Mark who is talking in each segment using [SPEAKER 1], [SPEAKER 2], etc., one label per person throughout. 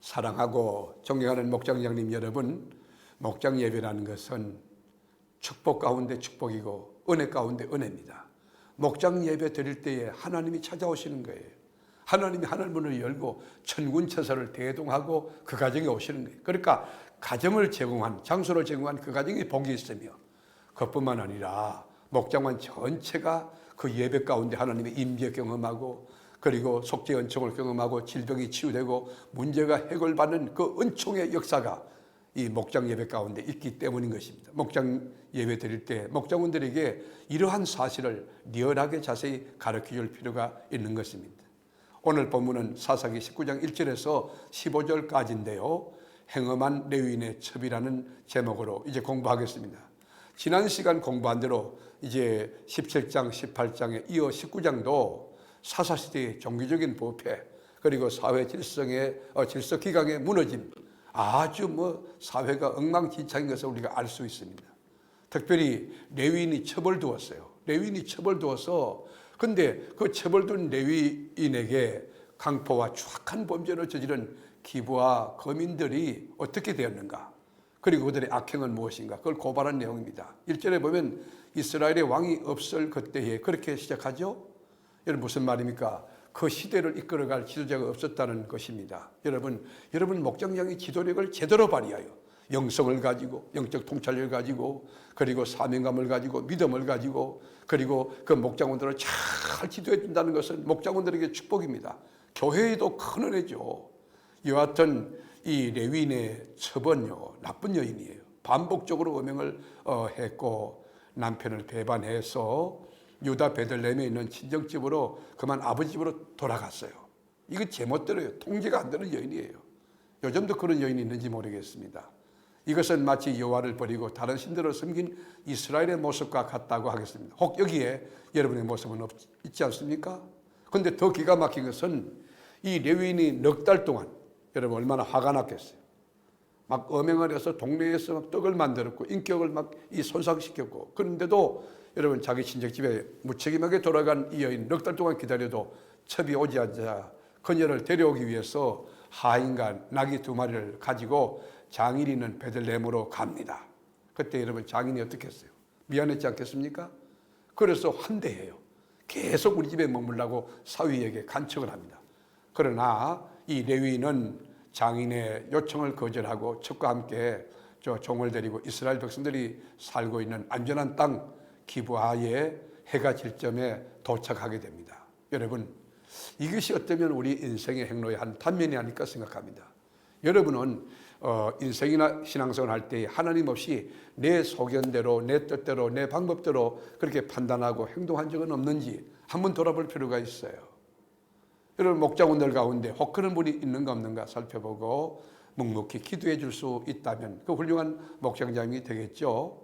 [SPEAKER 1] 사랑하고 존경하는 목장장님 여러분, 목장 예배라는 것은 축복 가운데 축복이고 은혜 가운데 은혜입니다. 목장 예배 드릴 때에 하나님이 찾아오시는 거예요. 하나님이 하늘문을 열고 천군천사를 대동하고 그 가정에 오시는 거예요. 그러니까 가정을 제공한, 장소를 제공한 그 가정에 복이 있으며, 그것뿐만 아니라 목장관 전체가 그 예배 가운데 하나님의 임재 경험하고, 그리고 속죄 은총을 경험하고 질병이 치유되고 문제가 해결받는 그 은총의 역사가 이 목장 예배 가운데 있기 때문인 것입니다. 목장 예배 드릴 때 목장원들에게 이러한 사실을 리얼하게 자세히 가르쳐 줄 필요가 있는 것입니다. 오늘 본문은 사사기 19장 1절에서 15절까지인데요. 행엄한 레위인의 첩이라는 제목으로 이제 공부하겠습니다. 지난 시간 공부한 대로 이제 17장, 18장에 이어 19장도 사사시대의 종교적인 부패, 그리고 사회 질서 기강의 무너짐, 아주 사회가 엉망진창인 것을 우리가 알 수 있습니다. 특별히 레위인이 첩을 두었어요. 레위인이 첩을 두어서, 근데 그 첩을 둔 레위인에게 강포와 추악한 범죄를 저지른 기부와 거민들이 어떻게 되었는가, 그리고 그들의 악행은 무엇인가, 그걸 고발한 내용입니다. 1절에 보면 이스라엘의 왕이 없을 그때에 그렇게 시작하죠. 여러분 무슨 말입니까? 그 시대를 이끌어갈 지도자가 없었다는 것입니다. 여러분 목장장이 지도력을 제대로 발휘하여 영성을 가지고, 영적 통찰력을 가지고, 그리고 사명감을 가지고, 믿음을 가지고, 그리고 그 목장원들을 잘 지도해 준다는 것은 목장원들에게 축복입니다. 교회에도 큰 은혜죠. 이와 같은 이 레위인의 첩은요, 나쁜 여인이에요. 반복적으로 음행을 했고 남편을 배반해서 유다 베들레헴에 있는 친정집으로, 그만 아버지 집으로 돌아갔어요. 이거 제멋대로요. 통제가 안 되는 여인이에요. 요즘도 그런 여인이 있는지 모르겠습니다. 이것은 마치 여호와를 버리고 다른 신들을 섬긴 이스라엘의 모습과 같다고 하겠습니다. 혹 여기에 여러분의 모습은 있지 않습니까? 그런데 더 기가 막힌 것은 이 레위인이 넉 달 동안, 여러분 얼마나 화가 났겠어요. 막 음행을 해서 동네에서 막 떡을 만들었고 인격을 막 손상시켰고, 그런데도 여러분 자기 친정집에 무책임하게 돌아간 이 여인 넉 달 동안 기다려도 첩이 오지 않자 그녀를 데려오기 위해서 하인과 나귀 2마리를 가지고 장인이 있는 베들레헴으로 갑니다. 그때 여러분 장인이 어떻게 했어요? 미안했지 않겠습니까? 그래서 환대해요. 계속 우리 집에 머물라고 사위에게 간청을 합니다. 그러나 이 레위인은 장인의 요청을 거절하고 첩과 함께 저 종을 데리고 이스라엘 백성들이 살고 있는 안전한 땅 기브아에 해가 질 점에 도착하게 됩니다. 여러분, 이것이 어쩌면 우리 인생의 행로의 한 단면이 아닐까 생각합니다. 여러분은 인생이나 신앙생활 할 때 하나님 없이 내 소견대로, 내 뜻대로, 내 방법대로 그렇게 판단하고 행동한 적은 없는지 한번 돌아볼 필요가 있어요. 여러분 목장원들 가운데 혹 그런 분이 있는가 없는가 살펴보고 묵묵히 기도해 줄 수 있다면 그 훌륭한 목장장이 되겠죠.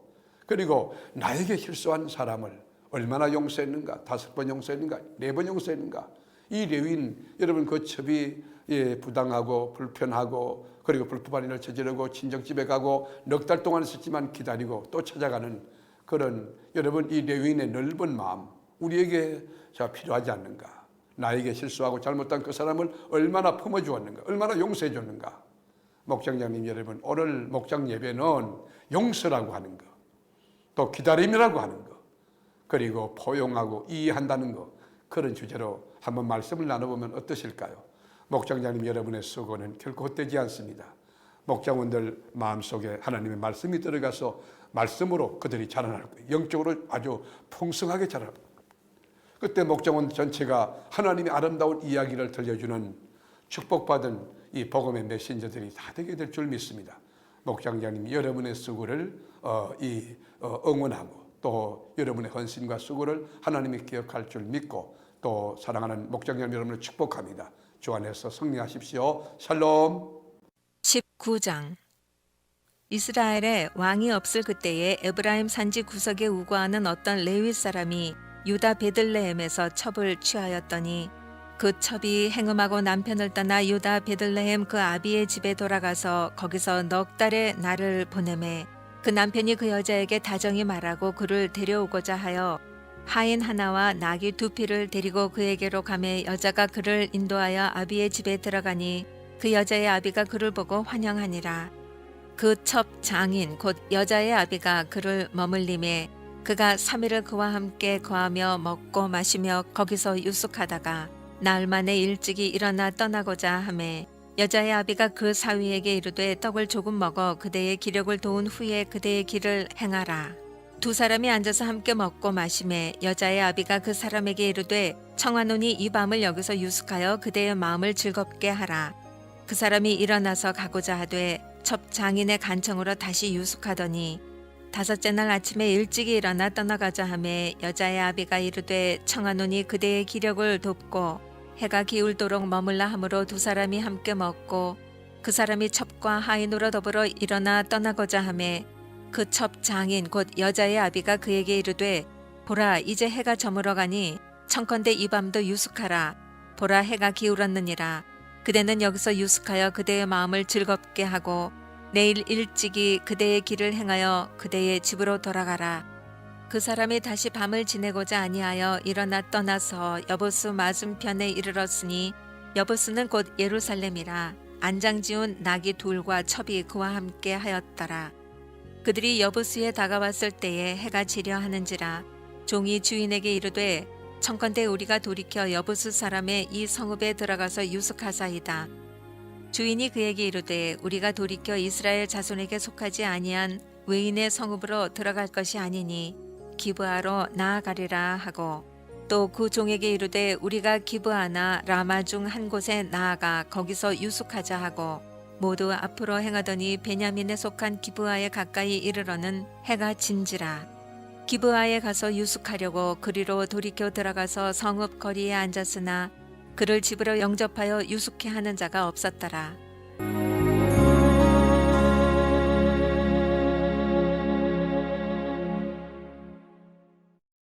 [SPEAKER 1] 그리고 나에게 실수한 사람을 얼마나 용서했는가, 5번 용서했는가, 4번 용서했는가. 이 레위인, 여러분 그 첩이 부당하고 불편하고, 그리고 불법한 일을 저지르고 친정집에 가고 넉 달 동안 있었지만 기다리고 또 찾아가는 그런, 여러분 이 레위인의 넓은 마음 우리에게 필요하지 않는가. 나에게 실수하고 잘못한 그 사람을 얼마나 품어주었는가, 얼마나 용서해 줬는가. 목장장님 여러분, 오늘 목장 예배는 용서라고 하는 거, 또 기다림이라고 하는 거, 그리고 포용하고 이해한다는 거, 그런 주제로 한번 말씀을 나눠보면 어떠실까요? 목장장님 여러분의 수고는 결코 헛되지 않습니다. 목장원들 마음속에 하나님의 말씀이 들어가서 말씀으로 그들이 자라날 거예요. 영적으로 아주 풍성하게 자라날 거예요. 그때 목장원 전체가 하나님의 아름다운 이야기를 들려주는 축복받은 이 복음의 메신저들이 다 되게 될 줄 믿습니다. 목장장님 여러분의 수고를 응원하고 또 여러분의 헌신과 수고를 하나님이 기억할 줄 믿고 또 사랑하는 목장장 여러분을 축복합니다. 주 안에서 승리하십시오. 샬롬.
[SPEAKER 2] 19장. 이스라엘에 왕이 없을 그때에 에브라임 산지 구석에 우거하는 어떤 레위 사람이 유다 베들레헴에서 첩을 취하였더니 그 첩이 행음하고 남편을 떠나 유다 베들레헴 그 아비의 집에 돌아가서 거기서 넉 달의 날을 보내매 그 남편이 그 여자에게 다정히 말하고 그를 데려오고자 하여 하인 하나와 나귀 2匹를 데리고 그에게로 가매 여자가 그를 인도하여 아비의 집에 들어가니 그 여자의 아비가 그를 보고 환영하니라. 그 첩 장인 곧 여자의 아비가 그를 머물림에 그가 3일을 그와 함께 거하며 먹고 마시며 거기서 유숙하다가 나흘 만에 일찍이 일어나 떠나고자 하매 여자의 아비가 그 사위에게 이르되 떡을 조금 먹어 그대의 기력을 도운 후에 그대의 길을 행하라. 두 사람이 앉아서 함께 먹고 마시매 여자의 아비가 그 사람에게 이르되 청하노니 이 밤을 여기서 유숙하여 그대의 마음을 즐겁게 하라. 그 사람이 일어나서 가고자 하되 첩 장인의 간청으로 다시 유숙하더니 다섯째 날 아침에 일찍이 일어나 떠나가자 하매 여자의 아비가 이르되 청하노니 그대의 기력을 돕고 해가 기울도록 머물라 하므로 두 사람이 함께 먹고 그 사람이 첩과 하인으로 더불어 일어나 떠나고자 하매 그 첩 장인 곧 여자의 아비가 그에게 이르되 보라 이제 해가 저물어 가니 청컨대 이 밤도 유숙하라. 보라 해가 기울었느니라. 그대는 여기서 유숙하여 그대의 마음을 즐겁게 하고 내일 일찍이 그대의 길을 행하여 그대의 집으로 돌아가라. 그 사람이 다시 밤을 지내고자 아니하여 일어나 떠나서 여보스 맞은편에 이르렀으니 여보스는 곧 예루살렘이라. 안장지운 나귀 둘과 첩이 그와 함께 하였더라. 그들이 여보스에 다가왔을 때에 해가 지려 하는지라. 종이 주인에게 이르되 청컨대 우리가 돌이켜 여보스 사람의 이 성읍에 들어가서 유숙하사이다. 주인이 그에게 이르되 우리가 돌이켜 이스라엘 자손에게 속하지 아니한 외인의 성읍으로 들어갈 것이 아니니 기브아로 나아가리라 하고 또 그 종에게 이르되 우리가 기브아나 라마 중 한 곳에 나아가 거기서 유숙하자 하고 모두 앞으로 행하더니 베냐민에 속한 기브아에 가까이 이르러는 해가 진지라. 기브아에 가서 유숙하려고 그리로 돌이켜 들어가서 성읍 거리에 앉았으나 그를 집으로 영접하여 유숙케 하는 자가 없었더라.